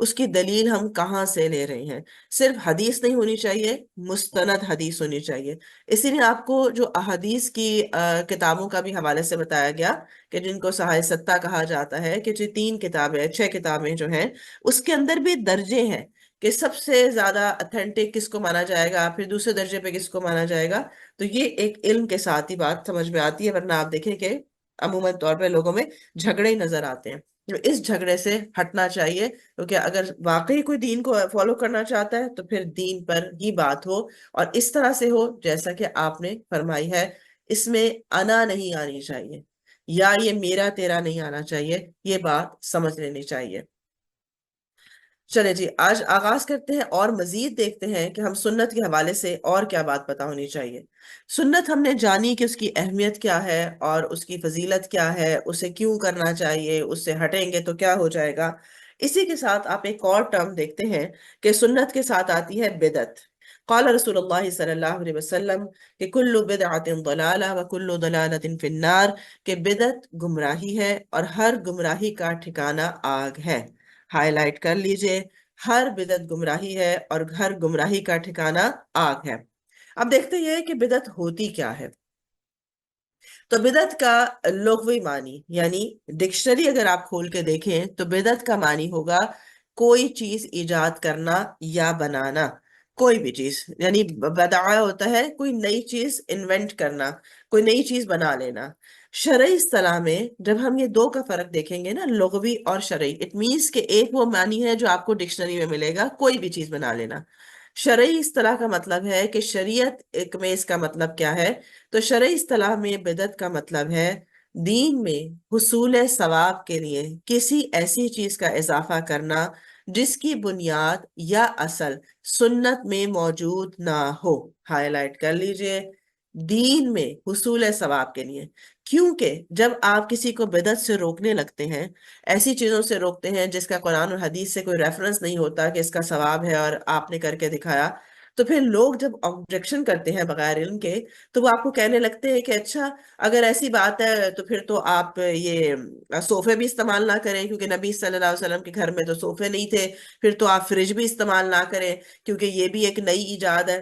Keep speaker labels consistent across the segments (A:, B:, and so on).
A: اس کی دلیل ہم کہاں سے لے رہے ہیں. صرف حدیث نہیں ہونی چاہیے، مستند حدیث ہونی چاہیے. اسی لیے آپ کو جو احادیث کی کتابوں کا بھی حوالے سے بتایا گیا کہ جن کو صحاح ستہ کہا جاتا ہے، کہ جو 3 کتابیں 6 کتابیں جو ہیں اس کے اندر بھی درجے ہیں کہ سب سے زیادہ اتھینٹک کس کو مانا جائے گا، پھر دوسرے درجے پہ کس کو مانا جائے گا. تو یہ ایک علم کے ساتھ ہی بات سمجھ میں آتی ہے، ورنہ آپ دیکھیں کہ عموماً طور پہ لوگوں میں جھگڑے ہی نظر آتے ہیں. تو اس جھگڑے سے ہٹنا چاہیے، کیونکہ اگر واقعی کوئی دین کو فالو کرنا چاہتا ہے تو پھر دین پر ہی بات ہو، اور اس طرح سے ہو جیسا کہ آپ نے فرمائی ہے. اس میں انا نہیں آنی چاہیے، یا یہ میرا تیرا نہیں آنا چاہیے، یہ بات سمجھ لینی چاہیے. چلے جی، آج آغاز کرتے ہیں اور مزید دیکھتے ہیں کہ ہم سنت کے حوالے سے اور کیا بات پتہ ہونی چاہیے. سنت ہم نے جانی کہ اس کی اہمیت کیا ہے اور اس کی فضیلت کیا ہے، اسے کیوں کرنا چاہیے، اس سے ہٹیں گے تو کیا ہو جائے گا. اسی کے ساتھ آپ ایک اور ٹرم دیکھتے ہیں کہ سنت کے ساتھ آتی ہے بدعت. قال رسول اللہ صلی اللہ علیہ وسلم کہ کل بدعت ضلالہ وکل ضلالۃ فی النار، کہ بدعت گمراہی ہے اور ہر گمراہی کا ٹھکانہ آگ ہے. ہائی لائٹ کر لیجئے، ہر بدعت گمراہی ہے اور ہر گمراہی کا ٹھکانہ آگ ہے. اب دیکھتے ہیں کہ بدعت ہوتی کیا ہے. تو بدعت کا لغوی معنی، یعنی ڈکشنری اگر آپ کھول کے دیکھیں تو بدعت کا معنی ہوگا کوئی چیز ایجاد کرنا یا بنانا. کوئی بھی چیز، یعنی بدعہ ہوتا ہے کوئی نئی چیز انوینٹ کرنا، کوئی نئی چیز بنا لینا. شرعی اصطلاح میں جب ہم یہ دو کا فرق دیکھیں گے نا، لغوی اور شرعی، اٹ مینس کہ ایک وہ معنی ہے جو آپ کو ڈکشنری میں ملے گا، کوئی بھی چیز بنا لینا. شرعی اصطلاح کا مطلب ہے کہ شریعت ایک میں اس کا مطلب کیا ہے. تو شرعی اصطلاح میں بدعت کا مطلب ہے دین میں حصول ثواب کے لیے کسی ایسی چیز کا اضافہ کرنا جس کی بنیاد یا اصل سنت میں موجود نہ ہو. ہائی لائٹ کر لیجئے، دین میں حصول ثواب کے لیے. کیونکہ جب آپ کسی کو بدعت سے روکنے لگتے ہیں، ایسی چیزوں سے روکتے ہیں جس کا قرآن اور حدیث سے کوئی ریفرنس نہیں ہوتا کہ اس کا ثواب ہے اور آپ نے کر کے دکھایا، تو پھر لوگ جب آبجیکشن کرتے ہیں بغیر علم کے تو وہ آپ کو کہنے لگتے ہیں کہ اچھا اگر ایسی بات ہے تو پھر تو آپ یہ صوفے بھی استعمال نہ کریں کیونکہ نبی صلی اللہ علیہ وسلم کے گھر میں تو صوفے نہیں تھے. پھر تو آپ فریج بھی استعمال نہ کریں کیونکہ یہ بھی ایک نئی ایجاد ہے.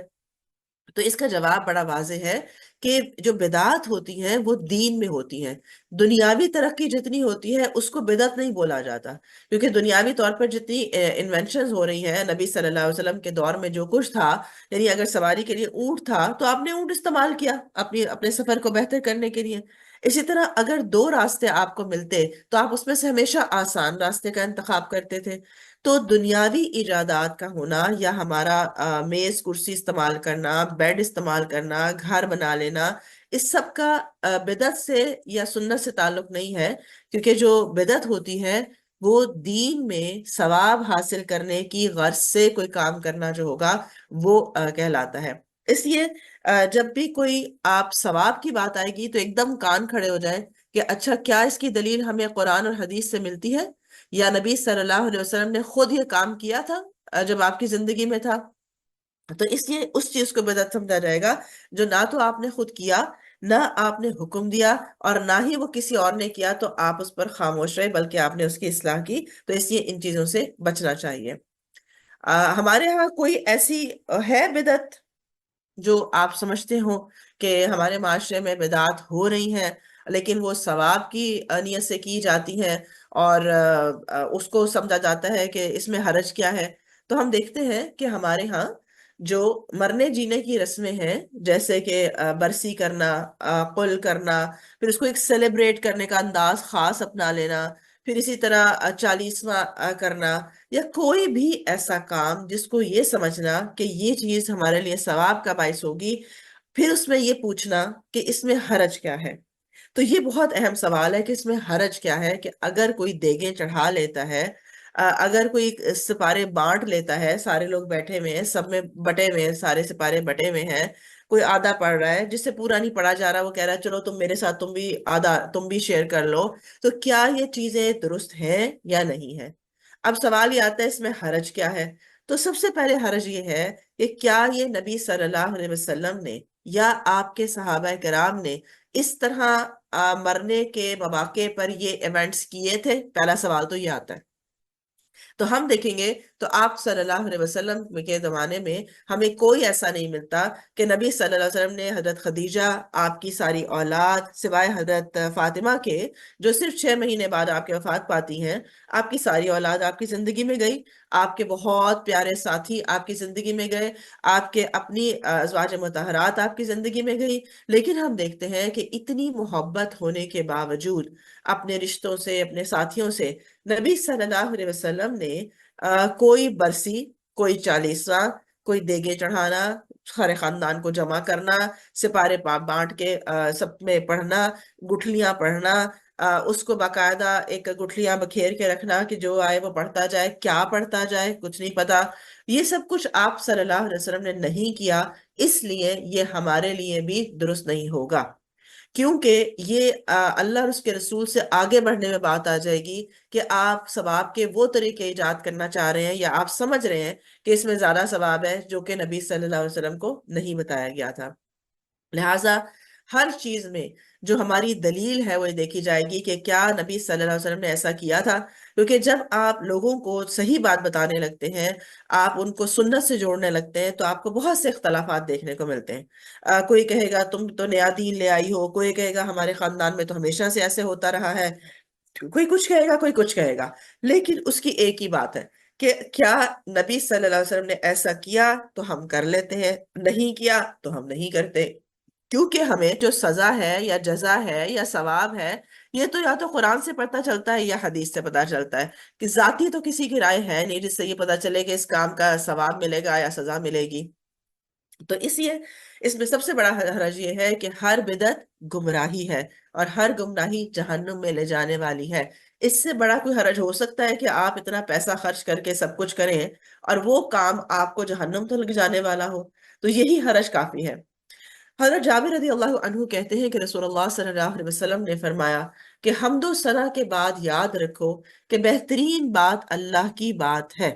A: تو اس کا جواب بڑا واضح ہے کہ جو بدعات ہوتی ہیں وہ دین میں ہوتی ہیں. دنیاوی ترقی جتنی ہوتی ہے اس کو بدعت نہیں بولا جاتا، کیونکہ دنیاوی طور پر جتنی انوینشنز ہو رہی ہیں، نبی صلی اللہ علیہ وسلم کے دور میں جو کچھ تھا، یعنی اگر سواری کے لیے اونٹ تھا تو آپ نے اونٹ استعمال کیا اپنے سفر کو بہتر کرنے کے لیے. اسی طرح اگر دو راستے آپ کو ملتے تو آپ اس میں سے ہمیشہ آسان راستے کا انتخاب کرتے تھے. تو دنیاوی ایجادات کا ہونا یا ہمارا میز کرسی استعمال کرنا، بیڈ استعمال کرنا، گھر بنا لینا، اس سب کا بدعت سے یا سنت سے تعلق نہیں ہے. کیونکہ جو بدعت ہوتی ہے وہ دین میں ثواب حاصل کرنے کی غرض سے کوئی کام کرنا جو ہوگا وہ کہلاتا ہے. اس لیے جب بھی کوئی آپ ثواب کی بات آئے گی تو ایک دم کان کھڑے ہو جائیں کہ اچھا کیا اس کی دلیل ہمیں قرآن اور حدیث سے ملتی ہے، یا نبی صلی اللہ علیہ وسلم نے خود یہ کام کیا تھا جب آپ کی زندگی میں تھا. تو اس لیے اس چیز کو بدعت سمجھا جائے گا جو نہ تو آپ نے خود کیا، نہ آپ نے حکم دیا، اور نہ ہی وہ کسی اور نے کیا تو آپ اس پر خاموش رہے بلکہ آپ نے اس کی اصلاح کی. تو اس لیے ان چیزوں سے بچنا چاہیے. ہمارے ہاں کوئی ایسی ہے بدعت جو آپ سمجھتے ہو کہ ہمارے معاشرے میں بدعات ہو رہی ہیں لیکن وہ ثواب کی نیت سے کی جاتی ہیں اور اس کو سمجھا جاتا ہے کہ اس میں حرج کیا ہے. تو ہم دیکھتے ہیں کہ ہمارے ہاں جو مرنے جینے کی رسمیں ہیں، جیسے کہ برسی کرنا، قل کرنا، پھر اس کو ایک سیلیبریٹ کرنے کا انداز خاص اپنا لینا، پھر اسی طرح 40واں کرنا، یا کوئی بھی ایسا کام جس کو یہ سمجھنا کہ یہ چیز ہمارے لیے ثواب کا باعث ہوگی، پھر اس میں یہ پوچھنا کہ اس میں حرج کیا ہے. تو یہ بہت اہم سوال ہے کہ اس میں حرج کیا ہے. کہ اگر کوئی دیگیں چڑھا لیتا ہے، اگر کوئی سپارے بانٹ لیتا ہے، سارے لوگ بیٹھے ہوئے ہیں، سب میں بٹے ہوئے ہیں، سارے سپارے بٹے ہوئے ہیں، کوئی آدھا پڑھ رہا ہے، جس سے پورا نہیں پڑھا جا رہا وہ کہہ رہا ہے چلو تم میرے ساتھ تم بھی آدھا تم بھی شیئر کر لو، تو کیا یہ چیزیں درست ہیں یا نہیں ہیں؟ اب سوال یہ آتا ہے اس میں حرج کیا ہے. تو سب سے پہلے حرج یہ ہے کہ کیا یہ نبی صلی اللہ علیہ وسلم نے یا آپ کے صحابہ کرام نے اس طرح مرنے کے مواقع پر یہ ایونٹس کیے تھے؟ پہلا سوال تو یہ آتا ہے. تو ہم دیکھیں گے تو آپ صلی اللہ علیہ وسلم کے زمانے میں ہمیں کوئی ایسا نہیں ملتا کہ نبی صلی اللہ علیہ وسلم نے حضرت خدیجہ، آپ کی ساری اولاد سوائے حضرت فاطمہ کے جو صرف 6 مہینے بعد آپ کی وفات پاتی ہیں، آپ کی ساری اولاد آپ کی زندگی میں گئی، آپ کے بہت پیارے ساتھی آپ کی زندگی میں گئے، آپ کے اپنی ازواج مطہرات آپ کی زندگی میں گئی، لیکن ہم دیکھتے ہیں کہ اتنی محبت ہونے کے باوجود اپنے رشتوں سے، اپنے ساتھیوں سے، نبی صلی اللہ علیہ وسلم نے کوئی برسی، کوئی چالیسواں، کوئی دیگے چڑھانا، سارے خاندان کو جمع کرنا، سپارے بانٹ کے سب میں پڑھنا، گٹھلیاں پڑھنا، اس کو باقاعدہ ایک گٹھلیاں بکھیر کے رکھنا کہ جو آئے وہ پڑھتا جائے، کیا پڑھتا جائے کچھ نہیں پتا، یہ سب کچھ آپ صلی اللہ علیہ وسلم نے نہیں کیا، اس لیے یہ ہمارے لیے بھی درست نہیں ہوگا، کیونکہ یہ اللہ اور اس کے رسول سے آگے بڑھنے میں بات آ جائے گی کہ آپ ثواب کے وہ طریقے ایجاد کرنا چاہ رہے ہیں یا آپ سمجھ رہے ہیں کہ اس میں زیادہ ثواب ہے، جو کہ نبی صلی اللہ علیہ وسلم کو نہیں بتایا گیا تھا۔ لہٰذا ہر چیز میں جو ہماری دلیل ہے وہ دیکھی جائے گی کہ کیا نبی صلی اللہ علیہ وسلم نے ایسا کیا تھا، کیونکہ جب آپ لوگوں کو صحیح بات بتانے لگتے ہیں، آپ ان کو سنت سے جوڑنے لگتے ہیں، تو آپ کو بہت سے اختلافات دیکھنے کو ملتے ہیں۔ کوئی کہے گا تم تو نیا دین لے آئی ہو، کوئی کہے گا ہمارے خاندان میں تو ہمیشہ سے ایسے ہوتا رہا ہے، کوئی کچھ کہے گا، کوئی کچھ کہے گا، لیکن اس کی ایک ہی بات ہے کہ کیا نبی صلی اللہ علیہ وسلم نے ایسا کیا تو ہم کر لیتے ہیں، نہیں کیا تو ہم نہیں کرتے، کیونکہ ہمیں جو سزا ہے یا جزا ہے یا ثواب ہے، یہ تو یا تو قرآن سے پتہ چلتا ہے یا حدیث سے پتہ چلتا ہے، کہ ذاتی تو کسی کی رائے ہے نہیں جس سے یہ پتہ چلے کہ اس کام کا ثواب ملے گا یا سزا ملے گی۔ تو اس لیے اس میں سب سے بڑا حرج یہ ہے کہ ہر بدعت گمراہی ہے، اور ہر گمراہی جہنم میں لے جانے والی ہے۔ اس سے بڑا کوئی حرج ہو سکتا ہے کہ آپ اتنا پیسہ خرچ کر کے سب کچھ کریں اور وہ کام آپ کو جہنم تو لگ جانے والا ہو؟ تو یہی حرج کافی ہے۔ حضرت جابر رضی اللہ عنہ کہتے ہیں کہ رسول اللہ صلی اللہ علیہ وسلم نے فرمایا کہ حمد و ثنا کے بعد یاد رکھو کہ بہترین بات اللہ کی بات ہے،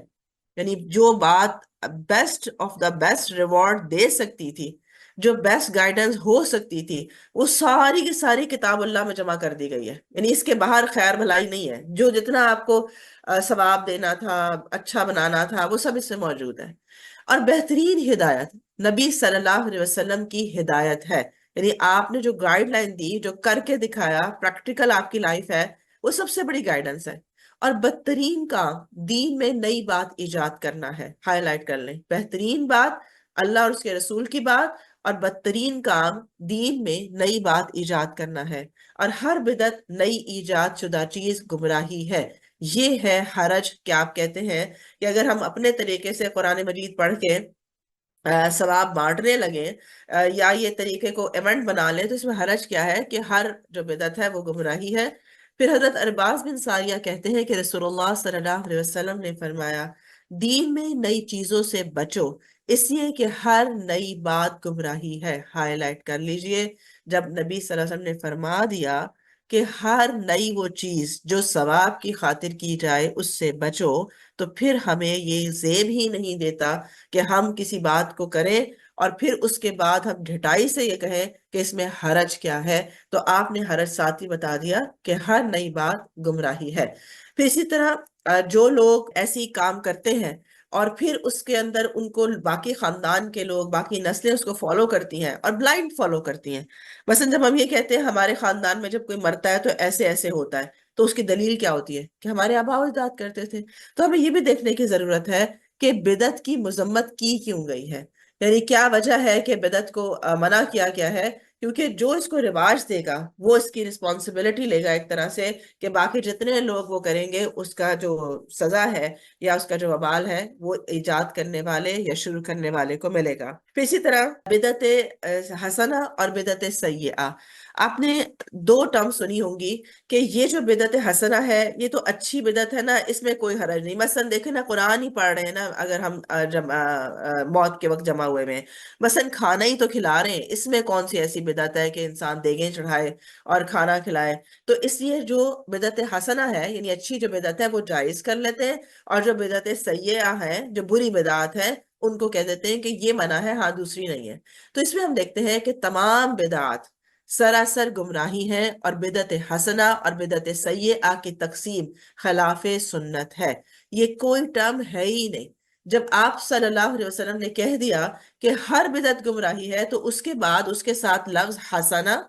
A: یعنی جو بات best of the best reward دے سکتی تھی، جو بیسٹ گائیڈنس ہو سکتی تھی، وہ ساری کی ساری کتاب اللہ میں جمع کر دی گئی ہے، یعنی اس کے باہر خیر بھلائی نہیں ہے، جو جتنا آپ کو ثواب دینا تھا، اچھا بنانا تھا، وہ سب اس میں موجود ہے۔ اور بہترین ہدایت نبی صلی اللہ علیہ وسلم کی ہدایت ہے، یعنی آپ نے جو گائیڈ لائن دی، جو کر کے دکھایا، پریکٹیکل آپ کی لائف ہے، وہ سب سے بڑی گائیڈنس ہے۔ اور بدترین کام دین میں نئی بات ایجاد کرنا ہے، ہائی لائٹ کر لیں، بہترین بات اللہ اور اس کے رسول کی بات، اور بدترین کام دین میں نئی بات ایجاد کرنا ہے، اور ہر بدعت نئی ایجاد شدہ چیز گمراہی ہے۔ یہ ہے حرج کہ آپ کہتے ہیں کہ اگر ہم اپنے طریقے سے قرآن مجید پڑھ کے ثواب بانٹنے لگیں، یا یہ طریقے کو ایونٹ بنا لیں، تو اس میں حرج کیا ہے کہ ہر جو بدعت ہے وہ گمراہی ہے۔ پھر حضرت ارباز بن ساریہ کہتے ہیں کہ رسول اللہ صلی اللہ علیہ وسلم نے فرمایا، دین میں نئی چیزوں سے بچو، اس لیے کہ ہر نئی بات گمراہی ہے۔ ہائی لائٹ کر لیجئے، جب نبی صلی اللہ علیہ وسلم نے فرما دیا کہ ہر نئی وہ چیز جو ثواب کی خاطر کی جائے اس سے بچو، تو پھر ہمیں یہ زیب ہی نہیں دیتا کہ ہم کسی بات کو کریں اور پھر اس کے بعد ہم ڈھٹائی سے یہ کہیں کہ اس میں حرج کیا ہے۔ تو آپ نے حرج ساتھ ہی بتا دیا کہ ہر نئی بات گمراہی ہے۔ پھر اسی طرح جو لوگ ایسی کام کرتے ہیں اور پھر اس کے اندر ان کو باقی خاندان کے لوگ، باقی نسلیں اس کو فالو کرتی ہیں اور بلائنڈ فالو کرتی ہیں، مثلا جب ہم یہ کہتے ہیں ہمارے خاندان میں جب کوئی مرتا ہے تو ایسے ایسے ہوتا ہے، تو اس کی دلیل کیا ہوتی ہے کہ ہمارے آباء و اجداد کرتے تھے۔ تو ہمیں یہ بھی دیکھنے کی ضرورت ہے کہ بدعت کی مذمت کی کیوں گئی ہے، یعنی کیا وجہ ہے کہ بدعت کو منع کیا گیا ہے، کیونکہ جو اس کو رواج دے گا وہ اس کی رسپانسبلٹی لے گا ایک طرح سے، کہ باقی جتنے لوگ وہ کریں گے اس کا جو سزا ہے یا اس کا جو وبال ہے وہ ایجاد کرنے والے یا شروع کرنے والے کو ملے گا۔ پھر اسی طرح بدعت حسنہ اور بدعت سیئہ، آپ نے دو ٹرم سنی ہوں گی کہ یہ جو بدعت حسنہ ہے یہ تو اچھی بدعت ہے نا، اس میں کوئی حرج نہیں، مثلا دیکھیں نا قرآن ہی پڑھ رہے ہیں نا، اگر ہم موت کے وقت جمع ہوئے میں مثلا کھانا ہی تو کھلا رہے ہیں، اس میں کون سی ایسی بدعت ہے کہ انسان دیگیں چڑھائے اور کھانا کھلائے؟ تو اس لیے جو بدعت حسنہ ہے یعنی اچھی جو بدعت ہے وہ جائز کر لیتے ہیں، اور جو بدعت سیئہ ہے، جو بری بدعت ہے، ان کو کہہ دیتے ہیں کہ یہ منع ہے، ہاں دوسری نہیں ہے۔ تو اس میں ہم دیکھتے ہیں کہ تمام بدعات سراسر گمراہی ہے، اور بدعت حسنہ اور بدعت سیئہ کی تقسیم خلاف سنت ہے۔ یہ کوئی ٹرم ہے ہی نہیں۔ جب آپ صلی اللہ علیہ وسلم نے کہہ دیا کہ ہر بدعت گمراہی ہے، تو اس کے بعد اس کے ساتھ لفظ حسنہ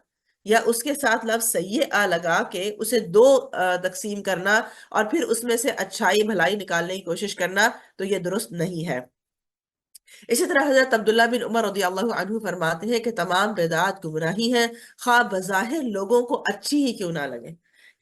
A: یا اس کے ساتھ لفظ سیئہ لگا کے اسے دو تقسیم کرنا اور پھر اس میں سے اچھائی بھلائی نکالنے کی کوشش کرنا، تو یہ درست نہیں ہے۔ اسی طرح حضرت عبداللہ بن عمر رضی اللہ عنہ فرماتے ہیں کہ تمام بدعات گمراہی ہیں، خواہ بظاہر لوگوں کو اچھی ہی کیوں نہ لگے۔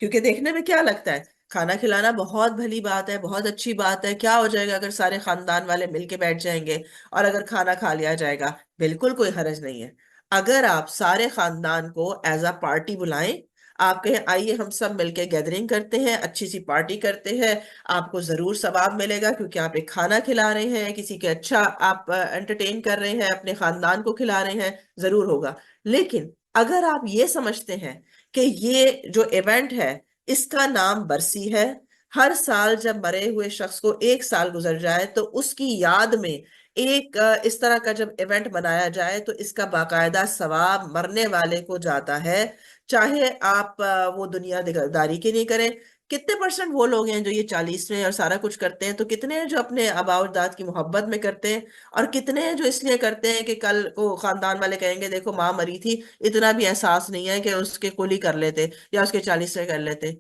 A: کیونکہ دیکھنے میں کیا لگتا ہے؟ کھانا کھلانا بہت بھلی بات ہے، بہت اچھی بات ہے، کیا ہو جائے گا اگر سارے خاندان والے مل کے بیٹھ جائیں گے اور اگر کھانا کھا لیا جائے گا؟ بالکل کوئی حرج نہیں ہے۔ اگر آپ سارے خاندان کو ایز اے پارٹی بلائیں، آپ کہیں آئیے ہم سب مل کے گیدرنگ کرتے ہیں، اچھی سی پارٹی کرتے ہیں، آپ کو ضرور ثواب ملے گا، کیونکہ آپ ایک کھانا کھلا رہے ہیں، کسی کے اچھا آپ انٹرٹین کر رہے ہیں، اپنے خاندان کو کھلا رہے ہیں، ضرور ہوگا۔ لیکن اگر آپ یہ سمجھتے ہیں کہ یہ جو ایونٹ ہے اس کا نام برسی ہے، ہر سال جب مرے ہوئے شخص کو ایک سال گزر جائے تو اس کی یاد میں ایک اس طرح کا جب ایونٹ منایا جائے تو اس کا باقاعدہ ثواب مرنے والے کو جاتا ہے، چاہے آپ وہ دنیا داری کی نہیں کریں۔ کتنے پرسنٹ وہ لوگ ہیں جو یہ 40 میں اور سارا کچھ کرتے ہیں، تو کتنے ہیں جو اپنے آباء و اجداد کی محبت میں کرتے ہیں، اور کتنے ہیں جو اس لیے کرتے ہیں کہ کل کو خاندان والے کہیں گے دیکھو ماں مری تھی، اتنا بھی احساس نہیں ہے کہ اس کے کلی کر لیتے یا اس کے 40 سے کر لیتے۔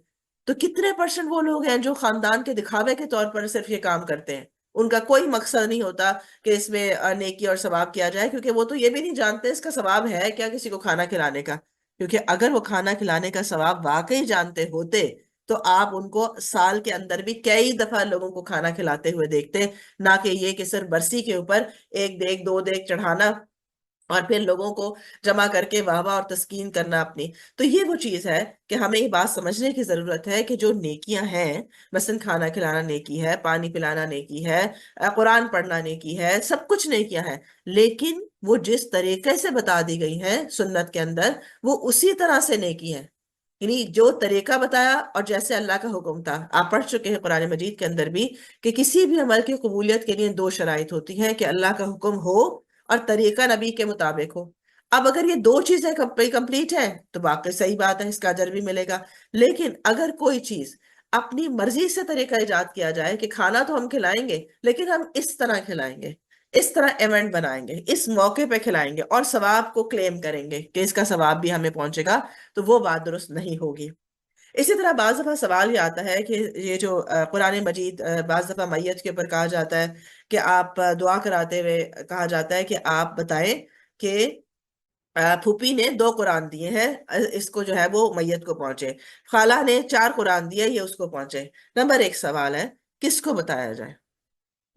A: تو کتنے پرسنٹ وہ لوگ ہیں جو خاندان کے دکھاوے کے طور پر صرف یہ کام کرتے ہیں؟ ان کا کوئی مقصد نہیں ہوتا کہ اس میں نیکی اور ثواب کیا جائے، کیونکہ وہ تو یہ بھی نہیں جانتے اس کا ثواب ہے کیا کسی کو کھانا کھلانے کا۔ کیونکہ اگر وہ کھانا کھلانے کا ثواب واقعی جانتے ہوتے تو آپ ان کو سال کے اندر بھی کئی دفعہ لوگوں کو کھانا کھلاتے ہوئے دیکھتے، نہ کہ یہ کہ صرف برسی کے اوپر ایک دیگ دو دیگ چڑھانا اور پھر لوگوں کو جمع کر کے واہ واہ اور تسکین کرنا اپنی۔ تو یہ وہ چیز ہے کہ ہمیں یہ بات سمجھنے کی ضرورت ہے کہ جو نیکیاں ہیں، مثلا کھانا کھلانا نیکی ہے، پانی پلانا نیکی ہے، قرآن پڑھنا نیکی ہے، سب کچھ نیکیاں ہیں، لیکن وہ جس طریقے سے بتا دی گئی ہیں سنت کے اندر وہ اسی طرح سے نیکی ہے۔ یعنی جو طریقہ بتایا اور جیسے اللہ کا حکم تھا، آپ پڑھ چکے ہیں قرآن مجید کے اندر بھی کہ کسی بھی عمل کی قبولیت کے لیے دو شرائط ہوتی ہیں، کہ اللہ کا حکم ہو اور طریقہ نبی کے مطابق ہو۔ اب اگر یہ دو چیزیں کمپلیٹ ہیں تو باقی صحیح بات ہے، اس کا اجر بھی ملے گا۔ لیکن اگر کوئی چیز اپنی مرضی سے طریقہ ایجاد کیا جائے کہ کھانا تو ہم کھلائیں گے لیکن ہم اس طرح کھلائیں گے، اس طرح ایونٹ بنائیں گے، اس موقع پہ کھلائیں گے اور ثواب کو کلیم کریں گے کہ اس کا ثواب بھی ہمیں پہنچے گا، تو وہ بات درست نہیں ہوگی۔ اسی طرح بعض دفعہ سوال یہ آتا ہے کہ یہ جو قرآن مجید بعض دفعہ میت کے اوپر کہا جاتا ہے کہ آپ دعا کراتے ہوئے کہا جاتا ہے کہ آپ بتائیں کہ پھوپھی نے 2 قرآن دیے ہیں، اس کو جو ہے وہ میت کو پہنچے، خالہ نے 4 قرآن دیے یہ اس کو پہنچے۔ نمبر 1 سوال ہے کس کو بتایا جائے؟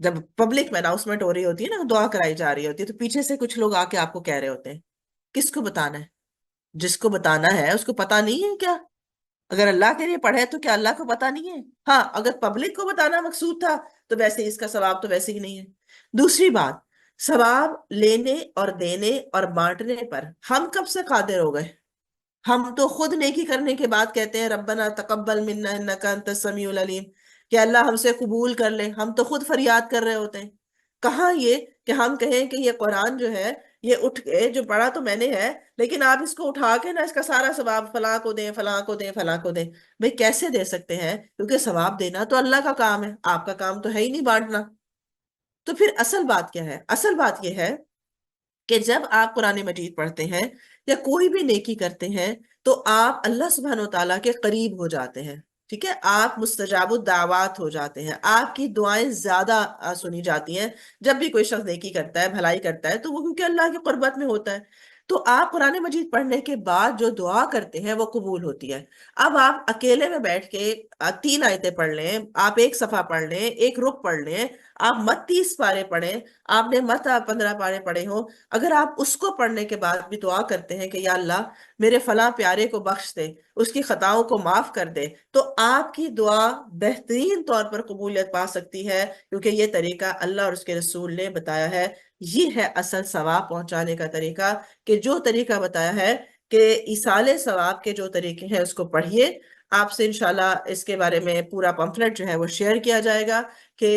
A: جب پبلک میں اناؤنسمنٹ ہو رہی ہوتی ہے نا، دعا کرائی جا رہی ہوتی ہے، تو پیچھے سے کچھ لوگ آ کے آپ کو کہہ رہے ہوتے ہیں کس کو بتانا ہے؟ جس کو بتانا ہے اس کو پتا نہیں ہے کیا؟ اگر اللہ کے لیے پڑھے تو کیا اللہ کو پتا نہیں ہے؟ ہاں، اگر پبلک کو بتانا مقصود تھا تو ویسے اس کا ثواب تو ویسے ہی نہیں ہے۔ دوسری بات، ثواب لینے اور دینے اور بانٹنے پر ہم کب سے قادر ہو گئے؟ ہم تو خود نیکی کرنے کے بعد کہتے ہیں ربنا تقبل منا انک انت السمیع العلیم، کہ اللہ ہم سے قبول کر لے، ہم تو خود فریاد کر رہے ہوتے ہیں۔ کہاں یہ کہ ہم کہیں کہ یہ قرآن جو ہے یہ اٹھ کے جو پڑھا تو میں نے ہے، لیکن آپ اس کو اٹھا کے نا اس کا سارا ثواب فلاں کو دیں، فلاں کو دیں، فلاں کو دیں۔ بھئی کیسے دے سکتے ہیں؟ کیونکہ ثواب دینا تو اللہ کا کام ہے، آپ کا کام تو ہے ہی نہیں بانٹنا۔ تو پھر اصل بات کیا ہے؟ اصل بات یہ ہے کہ جب آپ قرآن مجید پڑھتے ہیں یا کوئی بھی نیکی کرتے ہیں تو آپ اللہ سبحانہ و تعالیٰ کے قریب ہو جاتے ہیں، ٹھیک ہے؟ آپ مستجاب الدعوات ہو جاتے ہیں، آپ کی دعائیں زیادہ سنی جاتی ہیں۔ جب بھی کوئی شخص نیکی کرتا ہے، بھلائی کرتا ہے، تو وہ کیونکہ اللہ کی قربت میں ہوتا ہے، تو آپ قرآن مجید پڑھنے کے بعد جو دعا کرتے ہیں وہ قبول ہوتی ہے۔ اب آپ اکیلے میں بیٹھ کے 3 آیتیں پڑھ لیں، آپ ایک صفحہ پڑھ لیں، ایک رکو پڑھ لیں، آپ مت 30 پارے پڑھیں، آپ نے مت 15 پارے پڑھے ہوں، اگر آپ اس کو پڑھنے کے بعد بھی دعا کرتے ہیں کہ یا اللہ میرے فلاں پیارے کو بخش دے، اس کی خطاؤں کو معاف کر دے، تو آپ کی دعا بہترین طور پر قبولیت پا سکتی ہے، کیونکہ یہ طریقہ اللہ اور اس کے رسول نے بتایا ہے۔ یہ ہے اصل ثواب پہنچانے کا طریقہ، کہ جو طریقہ بتایا ہے کہ ایصال ثواب کے جو طریقے ہیں اس کو پڑھیے۔ آپ سے انشاءاللہ اس کے بارے میں پورا پمفلٹ جو ہے وہ شیئر کیا جائے گا کہ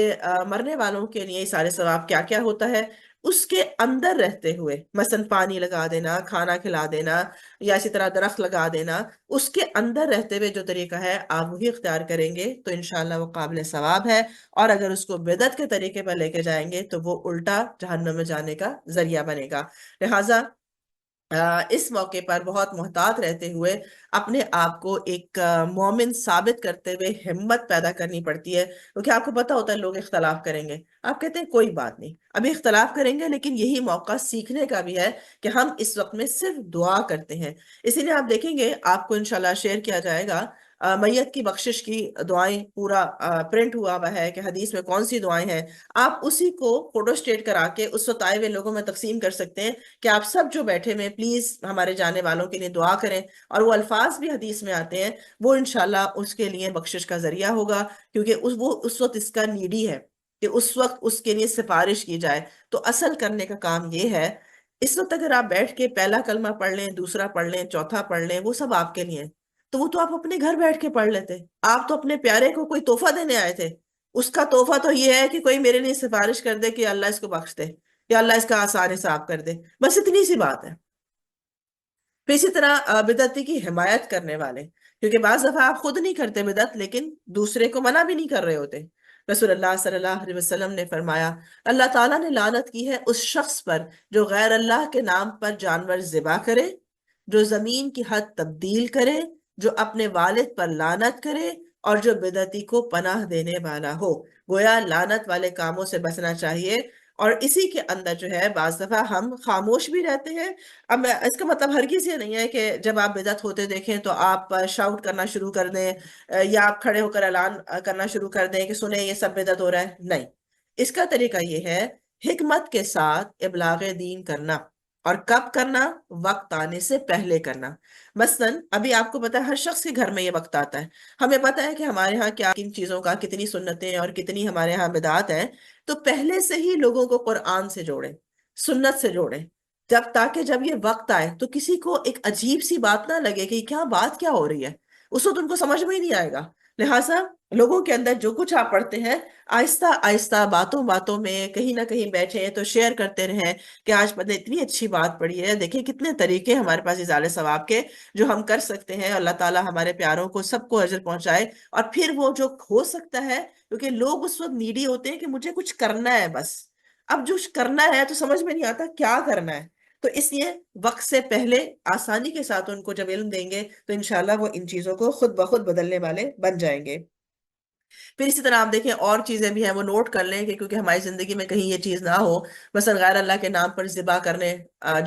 A: مرنے والوں کے لیے ایصال ثواب کیا کیا ہوتا ہے، اس کے اندر رہتے ہوئے، مثلا پانی لگا دینا، کھانا کھلا دینا، یا اسی طرح درخت لگا دینا، اس کے اندر رہتے ہوئے جو طریقہ ہے آپ وہی اختیار کریں گے تو انشاءاللہ وہ قابل ثواب ہے. اور اگر اس کو بدعت کے طریقے پر لے کے جائیں گے تو وہ الٹا جہنم میں جانے کا ذریعہ بنے گا. لہٰذا اس موقع پر بہت محتاط رہتے ہوئے اپنے آپ کو ایک مومن ثابت کرتے ہوئے ہمت پیدا کرنی پڑتی ہے. کیونکہ آپ کو پتا ہوتا ہے لوگ اختلاف کریں گے، آپ کہتے ہیں کوئی بات نہیں، ابھی اختلاف کریں گے، لیکن یہی موقع سیکھنے کا بھی ہے کہ ہم اس وقت میں صرف دعا کرتے ہیں. اسی لیے آپ دیکھیں گے، آپ کو انشاءاللہ شیئر کیا جائے گا میت کی بخشش کی دعائیں، پورا پرنٹ ہوا ہوا ہے کہ حدیث میں کون سی دعائیں ہیں. آپ اسی کو فوٹو اسٹیٹ کرا کے اس وقت آئے ہوئے لوگوں میں تقسیم کر سکتے ہیں کہ آپ سب جو بیٹھے میں پلیز ہمارے جانے والوں کے لیے دعا کریں. اور وہ الفاظ بھی حدیث میں آتے ہیں، وہ انشاءاللہ اس کے لیے بخشش کا ذریعہ ہوگا، کیونکہ وہ اس وقت اس کا نیڈی ہے کہ اس وقت اس کے لیے سفارش کی جائے. تو اصل کرنے کا کام یہ ہے. اس وقت اگر آپ بیٹھ کے پہلا کلمہ پڑھ لیں، دوسرا پڑھ لیں، چوتھا پڑھ لیں، وہ سب آپ کے لیے ہیں. تو وہ تو آپ اپنے گھر بیٹھ کے پڑھ لیتے. آپ تو اپنے پیارے کو کوئی تحفہ دینے آئے تھے. اس کا تحفہ تو یہ ہے کہ کوئی میرے لیے سفارش کر دے کہ اللہ اس کو بخش دے، یا اللہ اس کا آسان حساب کر دے. بس اتنی سی بات ہے. پھر اسی طرح بدعتی کی حمایت کرنے والے، کیونکہ بعض دفعہ آپ خود نہیں کرتے بدعت لیکن دوسرے کو منع بھی نہیں کر رہے ہوتے. رسول اللہ صلی اللہ علیہ وسلم نے فرمایا، اللہ تعالیٰ نے لعنت کی ہے اس شخص پر جو غیر اللہ کے نام پر جانور ذبح کرے، جو زمین کی حد تبدیل کرے، جو اپنے والد پر لعنت کرے، اور جو بدعتی کو پناہ دینے والا ہو. گویا لعنت والے کاموں سے بچنا چاہیے. اور اسی کے اندر جو ہے بعض دفعہ ہم خاموش بھی رہتے ہیں. اب اس کا مطلب ہرگز یہ نہیں ہے کہ جب آپ بدعت ہوتے دیکھیں تو آپ شاؤٹ کرنا شروع کر دیں، یا آپ کھڑے ہو کر اعلان کرنا شروع کر دیں کہ سنیں یہ سب بدعت ہو رہا ہے. نہیں، اس کا طریقہ یہ ہے حکمت کے ساتھ ابلاغ دین کرنا. اور کب کرنا؟ وقت آنے سے پہلے کرنا. مثلا ابھی آپ کو پتا ہے ہر شخص کے گھر میں یہ وقت آتا ہے. ہمیں پتا ہے کہ ہمارے ہاں کیا کن چیزوں کا کتنی سنتیں اور کتنی ہمارے ہاں بدعات ہیں. تو پہلے سے ہی لوگوں کو قرآن سے جوڑیں، سنت سے جوڑیں، تاکہ جب یہ وقت آئے تو کسی کو ایک عجیب سی بات نہ لگے کہ کیا بات کیا ہو رہی ہے. اس وقت ان کو سمجھ میں ہی نہیں آئے گا. لہٰذا لوگوں کے اندر جو کچھ آپ پڑھتے ہیں آہستہ آہستہ باتوں باتوں میں کہیں نہ کہیں بیٹھے تو شیئر کرتے رہیں کہ آج پتہ اتنی اچھی بات پڑھی ہے، دیکھیں کتنے طریقے ہمارے پاس اظہار ثواب کے جو ہم کر سکتے ہیں. اللہ تعالیٰ ہمارے پیاروں کو سب کو اجر پہنچائے. اور پھر وہ جو ہو سکتا ہے، کیونکہ لوگ اس وقت نیڈی ہوتے ہیں کہ مجھے کچھ کرنا ہے بس. اب جو کرنا ہے تو سمجھ میں نہیں آتا کیا کرنا ہے. تو اس لیے وقت سے پہلے آسانی کے ساتھ ان کو جب علم دیں گے تو انشاءاللہ وہ ان چیزوں کو خود بخود بدلنے والے بن جائیں گے. پھر اسی طرح آپ دیکھیں اور چیزیں بھی ہیں، وہ نوٹ کر لیں کہ کیونکہ ہماری زندگی میں کہیں یہ چیز نہ ہو. مثلا غیر اللہ کے نام پر ذبح کرنے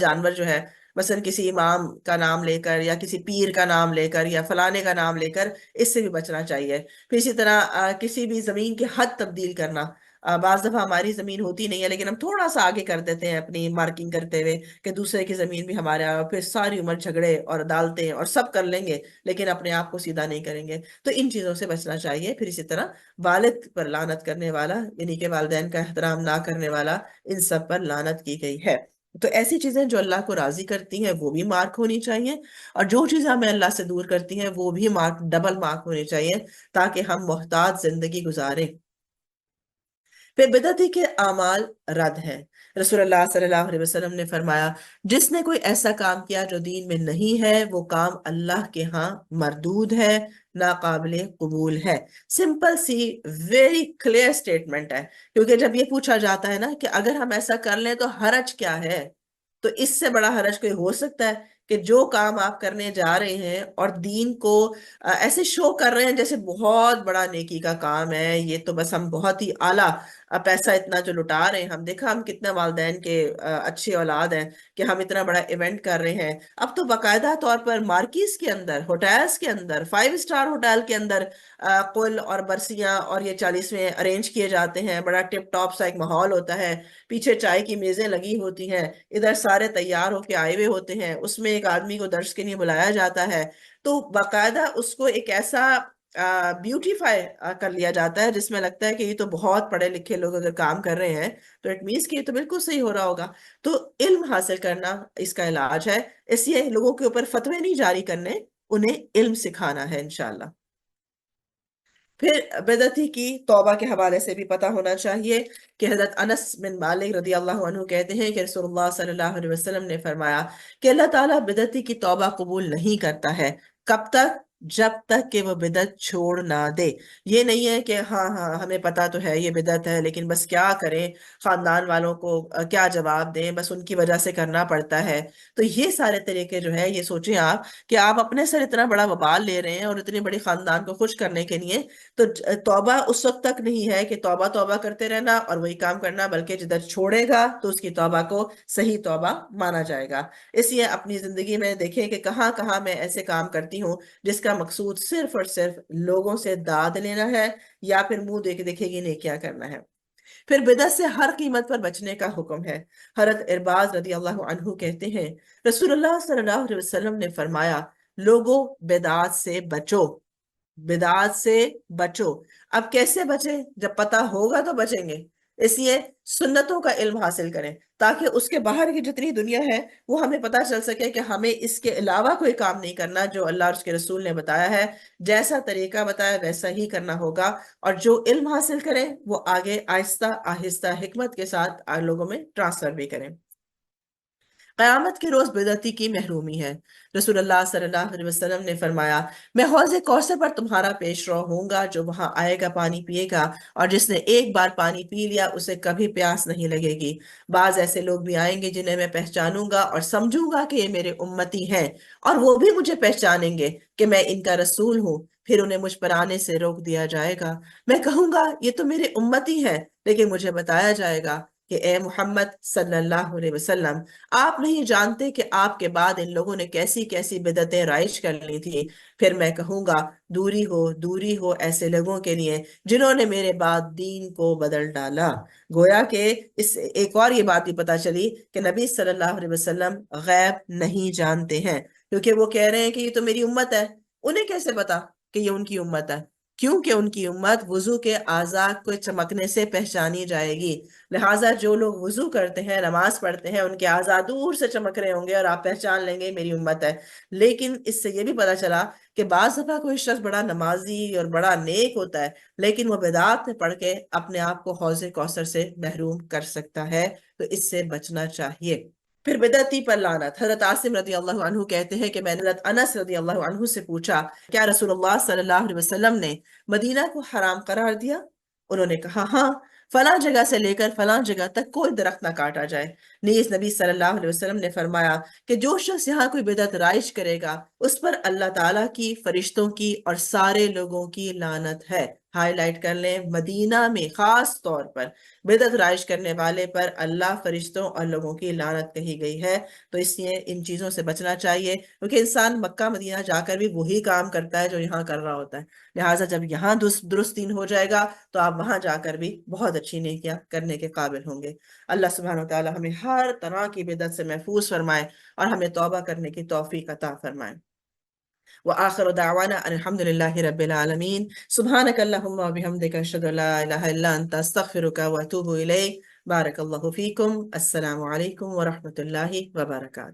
A: جانور جو ہے، مثلا کسی امام کا نام لے کر یا کسی پیر کا نام لے کر یا فلانے کا نام لے کر، اس سے بھی بچنا چاہیے. پھر اسی طرح کسی بھی زمین کی حد تبدیل کرنا. بعض دفعہ ہماری زمین ہوتی نہیں ہے لیکن ہم تھوڑا سا آگے کر دیتے ہیں اپنی مارکنگ کرتے ہوئے کہ دوسرے کی زمین بھی ہمارے، پھر ساری عمر جھگڑے اور عدالتیں اور سب کر لیں گے لیکن اپنے آپ کو سیدھا نہیں کریں گے. تو ان چیزوں سے بچنا چاہیے. پھر اسی طرح والد پر لعنت کرنے والا، یعنی کہ والدین کا احترام نہ کرنے والا، ان سب پر لعنت کی گئی ہے. تو ایسی چیزیں جو اللہ کو راضی کرتی ہیں وہ بھی مارک ہونی چاہیے، اور جو چیزیں ہمیں اللہ سے دور کرتی ہیں وہ بھی مارک، ڈبل مارک ہونی چاہیے، تاکہ ہم محتاط زندگی گزاریں. پھر بدعتی کے اعمال رد ہیں. رسول اللہ صلی اللہ علیہ وسلم نے فرمایا، جس نے کوئی ایسا کام کیا جو دین میں نہیں ہے، وہ کام اللہ کے ہاں مردود ہے، ناقابل قبول ہے. سمپل سی ویری کلیئر سٹیٹمنٹ ہے. کیونکہ جب یہ پوچھا جاتا ہے نا کہ اگر ہم ایسا کر لیں تو حرج کیا ہے، تو اس سے بڑا حرج کوئی ہو سکتا ہے کہ جو کام آپ کرنے جا رہے ہیں اور دین کو ایسے شو کر رہے ہیں جیسے بہت بڑا نیکی کا کام ہے، یہ تو بس ہم بہت ہی اعلیٰ پیسہ اتنا جو لٹا رہے ہیں. ہم دیکھا ہم کتنے والدین کے اچھی اولاد ہیں کہ ہم اتنا بڑا ایونٹ کر رہے ہیں. اب تو باقاعدہ طور پر مارکیز کے اندر، ہوٹلز کے اندر، 5 اسٹار ہوٹل کے اندر قل اور برسیاں اور یہ 40ویں ارینج کیے جاتے ہیں. بڑا ٹپ ٹاپ سا ایک ماحول ہوتا ہے، پیچھے چائے کی میزیں لگی ہوتی ہیں، ادھر سارے تیار ہو کے آئے ہوئے ہوتے ہیں. اس میں ایک آدمی کو درس کے لیے بلایا جاتا ہے تو باقاعدہ اس کو ایک ایسا بیوٹیفائی کر لیا جاتا ہے جس میں لگتا ہے کہ یہ تو بہت پڑھے لکھے لوگ اگر کام کر رہے ہیں تو اٹ مینس کہ یہ تو بالکل صحیح ہو رہا ہوگا. تو علم حاصل کرنا اس کا علاج ہے. اس لیے لوگوں کے اوپر فتوے نہیں جاری کرنے، انہیں علم سکھانا ہے انشاءاللہ. پھر بدعتی کی توبہ کے حوالے سے بھی پتہ ہونا چاہیے کہ حضرت انس بن مالک رضی اللہ عنہ کہتے ہیں کہ رسول اللہ صلی اللہ علیہ وسلم نے فرمایا کہ اللہ تعالیٰ بدعتی کی توبہ قبول نہیں کرتا ہے۔ کب تک؟ جب تک کہ وہ بدعت چھوڑ نہ دے۔ یہ نہیں ہے کہ ہاں ہاں ہمیں پتا تو ہے یہ بدعت ہے لیکن بس کیا کریں، خاندان والوں کو کیا جواب دیں، بس ان کی وجہ سے کرنا پڑتا ہے۔ تو یہ سارے طریقے جو ہے، یہ سوچیں آپ کہ آپ اپنے سر اتنا بڑا وبال لے رہے ہیں اور اتنی بڑی خاندان کو خوش کرنے کے لیے، تو توبہ اس وقت تک نہیں ہے کہ توبہ توبہ کرتے رہنا اور وہی کام کرنا، بلکہ جدھر چھوڑے گا تو اس کی توبہ کو صحیح توبہ مانا جائے گا۔ اس لیے اپنی زندگی میں دیکھیں کہ کہاں کہاں میں ایسے کام کرتی ہوں جس کا مقصود صرف اور صرف لوگوں سے داد لینا ہے یا پھر منہ دیکھے گی نیکیاں کرنا ہے۔ پھر بدعت سے ہر قیمت پر بچنے کا حکم ہے۔ حضرت ارباز رضی اللہ عنہ کہتے ہیں رسول اللہ صلی اللہ علیہ وسلم نے فرمایا، لوگوں بدعات سے بچو، بدعات سے بچو۔ اب کیسے بچیں؟ جب پتہ ہوگا تو بچیں گے۔ اس لیے سنتوں کا علم حاصل کریں تاکہ اس کے باہر کی جتنی دنیا ہے وہ ہمیں پتہ چل سکے کہ ہمیں اس کے علاوہ کوئی کام نہیں کرنا جو اللہ اور اس کے رسول نے بتایا ہے، جیسا طریقہ بتایا ویسا ہی کرنا ہوگا، اور جو علم حاصل کریں وہ آگے آہستہ آہستہ حکمت کے ساتھ لوگوں میں ٹرانسفر بھی کریں۔ قیامت کے روز بدعتی کی محرومی ہے۔ رسول اللہ صلی اللہ علیہ وسلم نے فرمایا، میں حوض کوثر پر تمہارا پیش رو ہوں گا، جو وہاں آئے گا پانی پیے گا، اور جس نے ایک بار پانی پی لیا اسے کبھی پیاس نہیں لگے گی۔ بعض ایسے لوگ بھی آئیں گے جنہیں میں پہچانوں گا اور سمجھوں گا کہ یہ میرے امتی ہیں، اور وہ بھی مجھے پہچانیں گے کہ میں ان کا رسول ہوں۔ پھر انہیں مجھ پر آنے سے روک دیا جائے گا۔ میں کہوں گا یہ تو میرے امتی ہیں، لیکن مجھے بتایا جائے گا کہ اے محمد صلی اللہ علیہ وسلم، آپ نہیں جانتے کہ آپ کے بعد ان لوگوں نے کیسی کیسی بدعتیں رائج کر لی تھی۔ پھر میں کہوں گا دوری ہو ایسے لوگوں کے لیے جنہوں نے میرے بعد دین کو بدل ڈالا۔ گویا کہ اس سے ایک اور یہ بات بھی پتا چلی کہ نبی صلی اللہ علیہ وسلم غیب نہیں جانتے ہیں، کیونکہ وہ کہہ رہے ہیں کہ یہ تو میری امت ہے۔ انہیں کیسے پتا کہ یہ ان کی امت ہے؟ کیونکہ ان کی امت وضو کے اعضاء کو چمکنے سے پہچانی جائے گی۔ لہٰذا جو لوگ وضو کرتے ہیں، نماز پڑھتے ہیں، ان کے اعضاء دور سے چمک رہے ہوں گے اور آپ پہچان لیں گے میری امت ہے۔ لیکن اس سے یہ بھی پتا چلا کہ بعض دفعہ کوئی شخص بڑا نمازی اور بڑا نیک ہوتا ہے لیکن وہ بدعات میں پڑھ کے اپنے آپ کو حوض کوثر سے محروم کر سکتا ہے، تو اس سے بچنا چاہیے۔ پھر بدعتی پر لعنت۔ حضرت عاصم رضی اللہ عنہ کہتے ہیں کہ میں نے حضرت انس رضی اللہ عنہ سے پوچھا، کیا رسول اللہ صلی اللہ علیہ وسلم نے مدینہ کو حرام قرار دیا؟ انہوں نے کہا ہاں، فلاں جگہ سے لے کر فلاں جگہ تک کوئی درخت نہ کاٹا جائے۔ نیز نبی صلی اللہ علیہ وسلم نے فرمایا کہ جو شخص یہاں کوئی بدعت رائج کرے گا اس پر اللہ تعالیٰ کی، فرشتوں کی اور سارے لوگوں کی لعنت ہے۔ ہائی لائٹ کر لیں، مدینہ میں خاص طور پر بدعت رائج کرنے والے پر اللہ، فرشتوں اور لوگوں کی لعنت کہی گئی ہے۔ تو اس لیے ان چیزوں سے بچنا چاہیے، کیونکہ انسان مکہ مدینہ جا کر بھی وہی کام کرتا ہے جو یہاں کر رہا ہوتا ہے۔ لہٰذا جب یہاں درست دین ہو جائے گا تو آپ وہاں جا کر بھی بہت اچھی نیکیاں کرنے کے قابل ہوں گے۔ اللہ سبحانہ وتعالی ہمیں ہر طرح کی بدعت سے محفوظ فرمائے اور ہمیں توبہ کرنے کی توفیق عطا فرمائے۔ وآخر دعوانا ان الحمد لله رب العالمين سبحانك اللهم وبحمدك اشهد ان لا اله الا انت استغفرك واتوب اليك۔ بارك الله فيكم۔ السلام عليكم ورحمة الله وبركاته۔